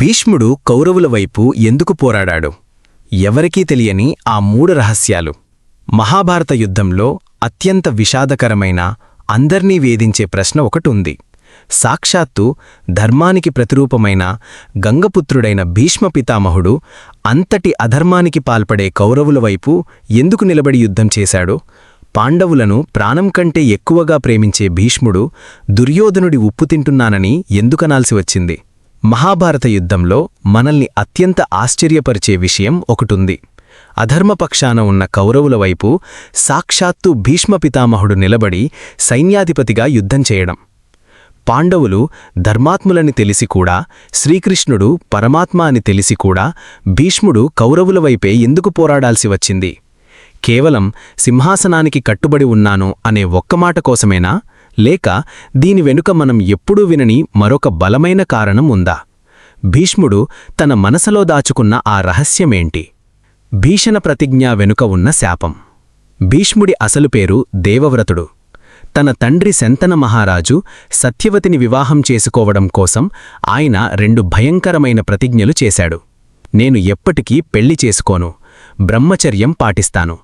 భీష్ముడు కౌరవుల వైపు ఎందుకు పోరాడాడు? ఎవరికీ తెలియని ఆ 3 రహస్యాలు. మహాభారత యుద్ధంలో అత్యంత విషాదకరమైన, అందర్నీ వేధించే ప్రశ్న ఒకటుంది. సాక్షాత్తు ధర్మానికి ప్రతిరూపమైన గంగపుత్రుడైన భీష్మ పితామహుడు అంతటి అధర్మానికి పాల్పడే కౌరవుల వైపు ఎందుకు నిలబడి యుద్ధం చేశాడు? పాండవులను ప్రాణం కంటే ఎక్కువగా ప్రేమించే భీష్ముడు దుర్యోధనుడి ఉప్పు తింటున్నానని ఎందుకనాల్సి వచ్చింది? మహాభారత యుద్ధంలో మనల్ని అత్యంత ఆశ్చర్యపరిచే విషయం ఒకటుంది. అధర్మపక్షాన ఉన్న కౌరవుల వైపు సాక్షాత్తు భీష్మ పితామహుడు నిలబడి సైన్యాధిపతిగా యుద్ధం చేయడం. పాండవులు ధర్మాత్ములని తెలిసికూడా, శ్రీకృష్ణుడు పరమాత్మ అని తెలిసికూడా భీష్ముడు కౌరవుల వైపే ఎందుకు పోరాడాల్సి వచ్చింది? కేవలం సింహాసనానికి కట్టుబడి ఉన్నాను అనే ఒక్క మాట కోసమేనా? లేక దీని వెనుక మనం ఎప్పుడూ వినని మరొక బలమైన కారణం ఉందా? భీష్ముడు తన మనసులో దాచుకున్న ఆ రహస్యమేంటి? భీషణ ప్రతిజ్ఞ వెనుక ఉన్న శాపం. భీష్ముడి అసలు పేరు దేవవ్రతుడు. తన తండ్రి శంతన మహారాజు సత్యవతిని వివాహం చేసుకోవడం కోసం ఆయన 2 భయంకరమైన ప్రతిజ్ఞలు చేశాడు. నేను ఎప్పటికీ పెళ్లి చేసుకోను, బ్రహ్మచర్యం పాటిస్తాను,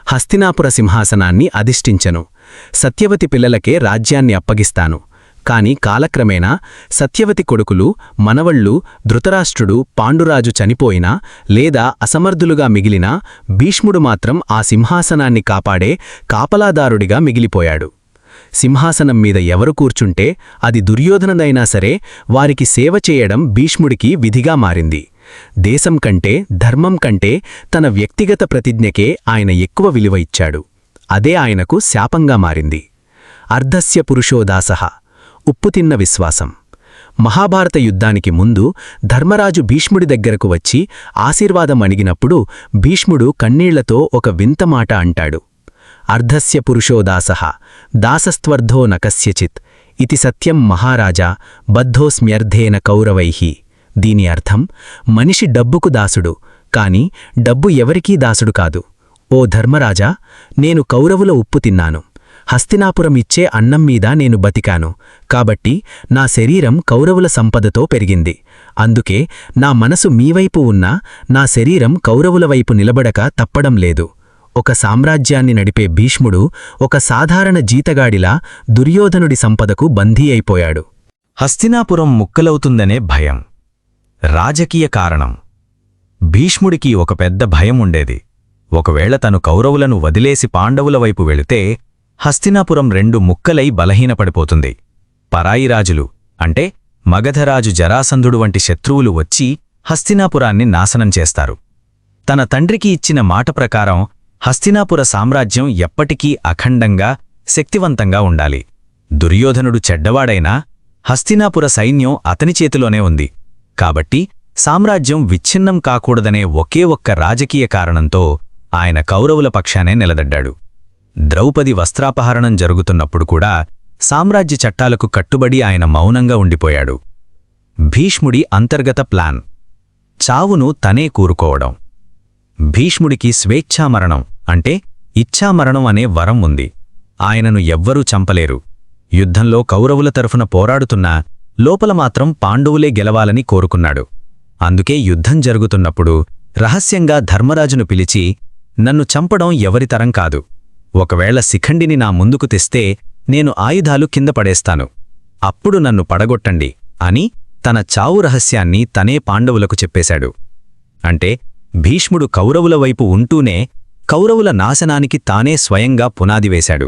హస్తినాపుర సింహాసనాన్ని అధిష్ఠించను, సత్యవతి పిల్లలకే రాజ్యాన్ని అప్పగిస్తాను. కాని కాలక్రమేణా సత్యవతి కొడుకులు, మనవళ్ళు ధృతరాష్ట్రుడు, పాండురాజు చనిపోయినా లేదా అసమర్థులుగా మిగిలినా భీష్ముడు మాత్రం ఆ సింహాసనాన్ని కాపాడే కాపలాదారుడిగా మిగిలిపోయాడు. సింహాసనం మీద ఎవరు కూర్చుంటే అది దుర్యోధనుడైనా సరే వారికి సేవ చేయడం భీష్ముడికి విధిగా మారింది. దేశం కంటే, ధర్మం కంటే తన వ్యక్తిగత ప్రతిజ్ఞకే ఆయన ఎక్కువ విలువ ఇచ్చాడు. అదే ఆయనకు శాపంగా మారింది. అర్ధస్య పురుషోదాసః, ఉప్పుతిన్న విశ్వాసం. మహాభారత యుద్ధానికి ముందు ధర్మరాజు భీష్ముడి దగ్గరకు వచ్చి ఆశీర్వాదం అడిగినప్పుడు భీష్ముడు కన్నీళ్లతో ఒక వింత మాట అంటాడు. అర్ధస్య పురుషోదాసః దాసస్త్వర్ధో న కస్యచిత్ ఇతి సత్యం మహారాజా బద్ధోస్మ్యర్థేన కౌరవైః. దీని అర్థం, మనిషి డబ్బుకు దాసుడు, కాని డబ్బు ఎవరికీ దాసుడు కాదు. ఓ ధర్మరాజా, నేను కౌరవుల ఉప్పు తిన్నాను, హస్తినాపురం ఇచ్చే అన్నం మీద నేను బతికాను, కాబట్టి నా శరీరం కౌరవుల సంపదతో పెరిగింది. అందుకే నా మనసు మీవైపు ఉన్నా నా శరీరం కౌరవుల వైపు నిలబడక తప్పడం లేదు. ఒక సామ్రాజ్యాన్ని నడిపే భీష్ముడు ఒక సాధారణ జీతగాడిలా దుర్యోధనుడి సంపదకు బందీ అయిపోయాడు. హస్తినాపురం ముక్కలవుతుందనే భయం. రాజకీయ కారణం. భీష్ముడికి ఒక పెద్ద భయం ఉండేది. ఒకవేళ తను కౌరవులను వదిలేసి పాండవుల వైపు వెళితే హస్తినాపురం 2 ముక్కలై బలహీనపడిపోతుంది. పరాయి రాజులు అంటే మగధరాజు జరాసంధుడు వంటి శత్రువులు వచ్చి హస్తినాపురాన్ని నాశనం చేస్తారు. తన తండ్రికి ఇచ్చిన మాట ప్రకారం హస్తినాపుర సామ్రాజ్యం ఎప్పటికీ అఖండంగా, శక్తివంతంగా ఉండాలి. దుర్యోధనుడు చెడ్డవాడైనా హస్తినాపుర సైన్యం అతని చేతిలోనే ఉంది. కాబట్టి సామ్రాజ్యం విచ్ఛిన్నం కాకూడదనే ఒకే ఒక్క రాజకీయ కారణంతో ఆయన కౌరవుల పక్షానే నిలదడ్డాడు. ద్రౌపది వస్త్రాపహరణం జరుగుతున్నప్పుడు కూడా సామ్రాజ్య చట్టాలకు కట్టుబడి ఆయన మౌనంగా ఉండిపోయాడు. భీష్ముడి అంతర్గత ప్లాన్. చావును తనే కూరుకోవడం. భీష్ముడికి స్వేచ్ఛామరణం అంటే ఇచ్ఛామరణం అనే వరం ఉంది. ఆయనను ఎవ్వరూ చంపలేరు. యుద్ధంలో కౌరవుల తరఫున పోరాడుతున్నా లోపల మాత్రం పాండవులే గెలవాలని కోరుకున్నాడు. అందుకే యుద్ధం జరుగుతున్నప్పుడు రహస్యంగా ధర్మరాజును పిలిచి, నన్ను చంపడం ఎవరితరం కాదు, ఒకవేళ శిఖండిని నా ముందుకు తెస్తే నేను ఆయుధాలు కింద పడేస్తాను, అప్పుడు నన్ను పడగొట్టండి అని తన చావు రహస్యాన్ని తనే పాండవులకు చెప్పేశాడు. అంటే భీష్ముడు కౌరవుల వైపు ఉంటూనే కౌరవుల నాశనానికి తానే స్వయంగా పునాది వేశాడు.